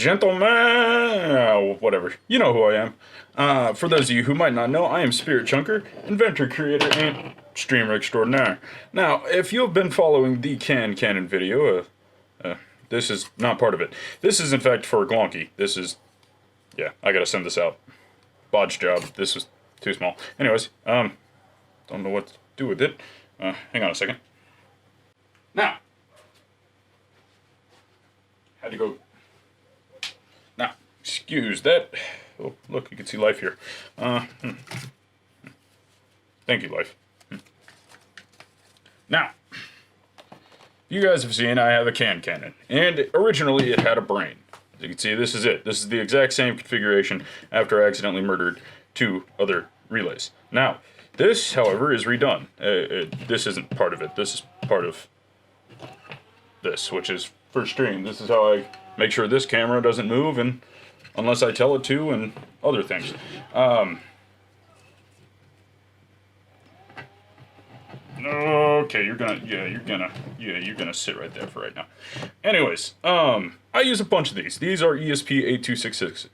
gentlemen, whatever, you know who I am. For those of you who might not know, I am Spirit Chunker, inventor, creator, and streamer extraordinaire. Now, if you've been following the Cannon video, this is not part of it. This is in fact for Glonky. This is, yeah, I gotta send this out. Bodge job. This was too small. Anyways, don't know what to do with it. Hang on a second. Now, had to go. Now, excuse that. Oh, look, you can see life here. Thank you, life. Now, you guys have seen I have a cannon, and originally it had a brain. As you can see, this is it. This is the exact same configuration after I accidentally murdered 2 other relays. Now, this, however, is redone. This isn't part of it. This is part of this, which is for stream. This is how I make sure this camera doesn't move, and unless I tell it to, and other things. Okay, you're gonna sit right there for right now. Anyways, I use a bunch of these. These are ESP8266.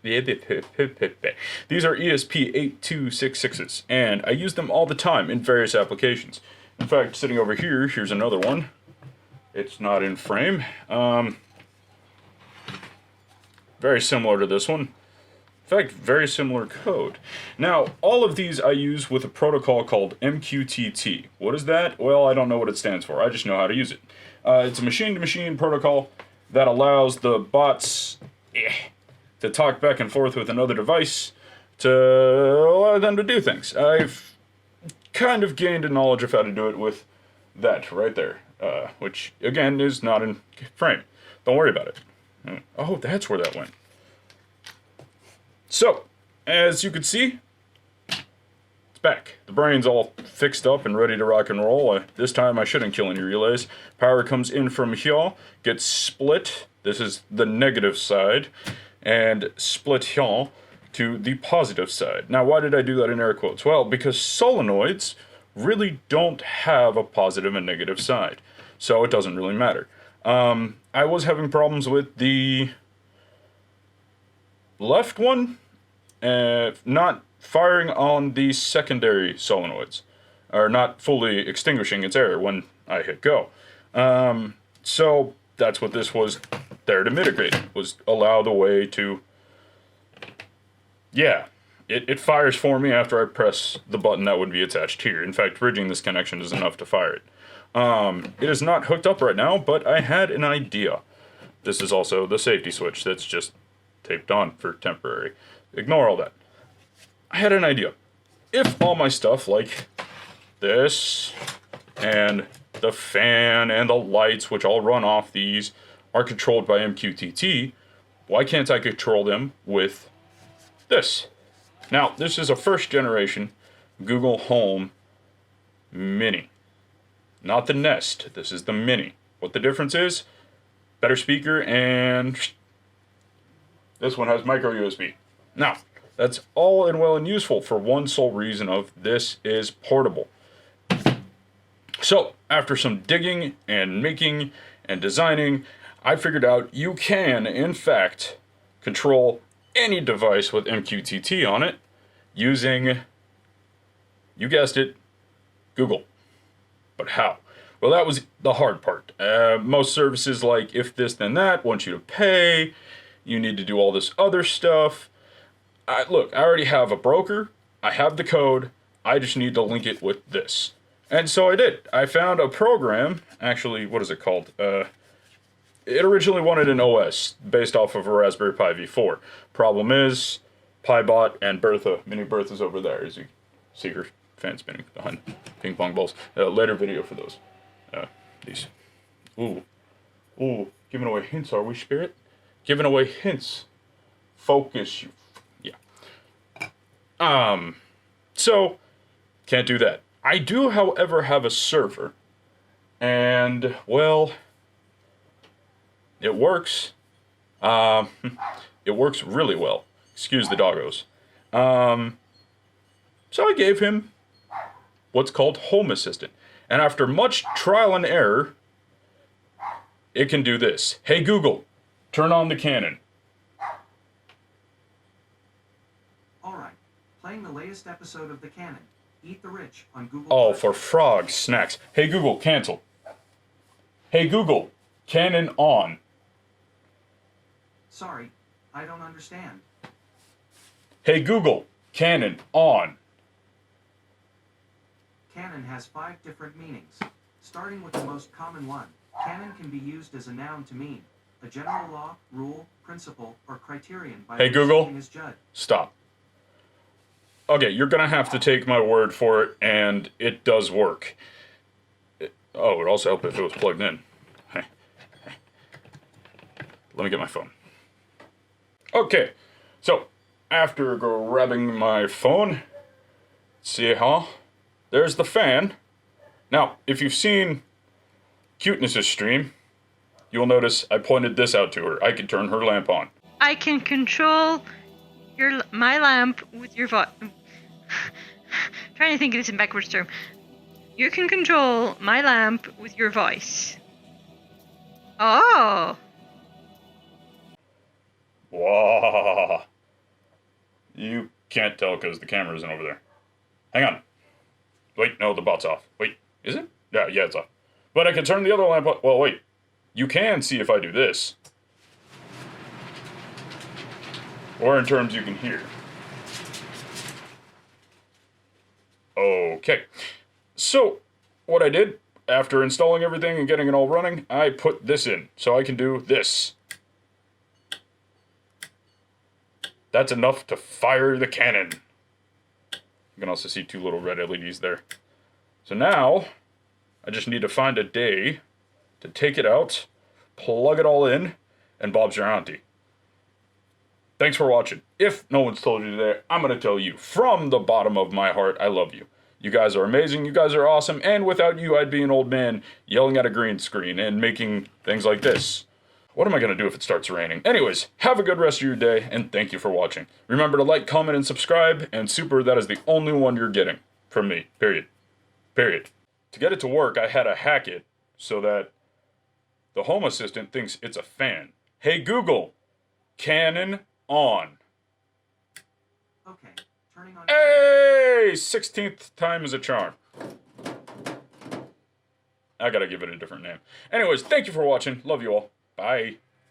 These are ESP8266s, and I use them all the time in various applications. In fact, sitting over here, here's another one. It's not in frame. Very similar to this one. In fact, very similar code. Now, all of these I use with a protocol called MQTT. What is that? Well, I don't know what it stands for. I just know how to use it. It's a machine-to-machine protocol that allows the bots to talk back and forth with another device to allow them to do things. I've kind of gained a knowledge of how to do it with that right there, which, again, is not in frame. Don't worry about it. Oh, that's where that went. So, as you can see, it's back. The brain's all fixed up and ready to rock and roll. This time I shouldn't kill any relays. Power comes in from here, gets split. This is the negative side, and split here to the positive side. Now, why did I do that in air quotes? Well, because solenoids really don't have a positive and negative side, so it doesn't really matter. I was having problems with the left one, not firing on the secondary solenoids, or not fully extinguishing its error when I hit go. So that's what this was there to mitigate, was allow the way to, yeah, it fires for me after I press the button that would be attached here. In fact, bridging this connection is enough to fire it. It is not hooked up right now, but I had an idea. This is also the safety switch that's just taped on for temporary. Ignore all that. I had an idea. If all my stuff, like this, and the fan, and the lights, which all run off these, are controlled by MQTT, why can't I control them with this? Now, this is a first generation Google Home Mini. Not the Nest, this is the Mini. What the difference is? Better speaker, and this one has micro USB. Now, that's all and well and useful for one sole reason of this is portable. So, after some digging and making and designing, I figured out you can, in fact, control any device with MQTT on it using, you guessed it, Google. But how? Well, that was the hard part. Most services like If This Then That want you to pay. You need to do all this other stuff. Look, I already have a broker. I have the code. I just need to link it with this. And so I did. I found a program. Actually, what is it called? It originally wanted an OS based off of a Raspberry Pi V4. Problem is, PiBot and Bertha, Mini Bertha's over there, as you see her fan spinning behind ping pong balls. Later video for those. These. Ooh, giving away hints, are we, Spirit? Giving away hints. Focus, you. Yeah. So, can't do that. I do, however, have a server. And, well, it works. It works really well. Excuse the doggos. So I gave him what's called Home Assistant. And after much trial and error, it can do this. Hey Google, turn on the Cannon. Alright, playing the latest episode of The Cannon. Eat the Rich on Google. Oh, for frog snacks. Hey Google, cancel. Hey Google, Cannon on. Sorry, I don't understand. Hey Google, Cannon on. Canon has 5 different meanings. Starting with the most common one, canon can be used as a noun to mean a general law, rule, principle, or criterion by Hey which Google, something is judged. stop. Okay, you're gonna have to take my word for it, and it does work. It would also help if it was plugged in. Hey. Let me get my phone. Okay, so after grabbing my phone, see there's the fan. Now, if you've seen Cuteness's stream, you'll notice I pointed this out to her. I can turn her lamp on. I can control my lamp with your voice. Trying to think of this in backwards term. You can control my lamp with your voice. Oh. Wow. You can't tell because the camera isn't over there. Hang on. Wait, no, the bot's off. Wait, is it? Yeah, it's off. But I can turn the other lamp on. Well, wait. You can see if I do this. Or in terms you can hear. Okay. So, what I did, after installing everything and getting it all running, I put this in. So I can do this. That's enough to fire the cannon. You can also see 2 little red LEDs there. So now, I just need to find a day to take it out, plug it all in, and Bob's your auntie. Thanks for watching. If no one's told you today, I'm going to tell you from the bottom of my heart, I love you. You guys are amazing, you guys are awesome, and without you, I'd be an old man yelling at a green screen and making things like this. What am I going to do if it starts raining? Anyways, have a good rest of your day, and thank you for watching. Remember to like, comment, and subscribe, and super, that is the only one you're getting from me. Period. Period. To get it to work, I had to hack it so that the Home Assistant thinks it's a fan. Hey Google, Cannon on. Okay, turning on. Hey! 16th time is a charm. I gotta give it a different name. Anyways, thank you for watching. Love you all. Bye.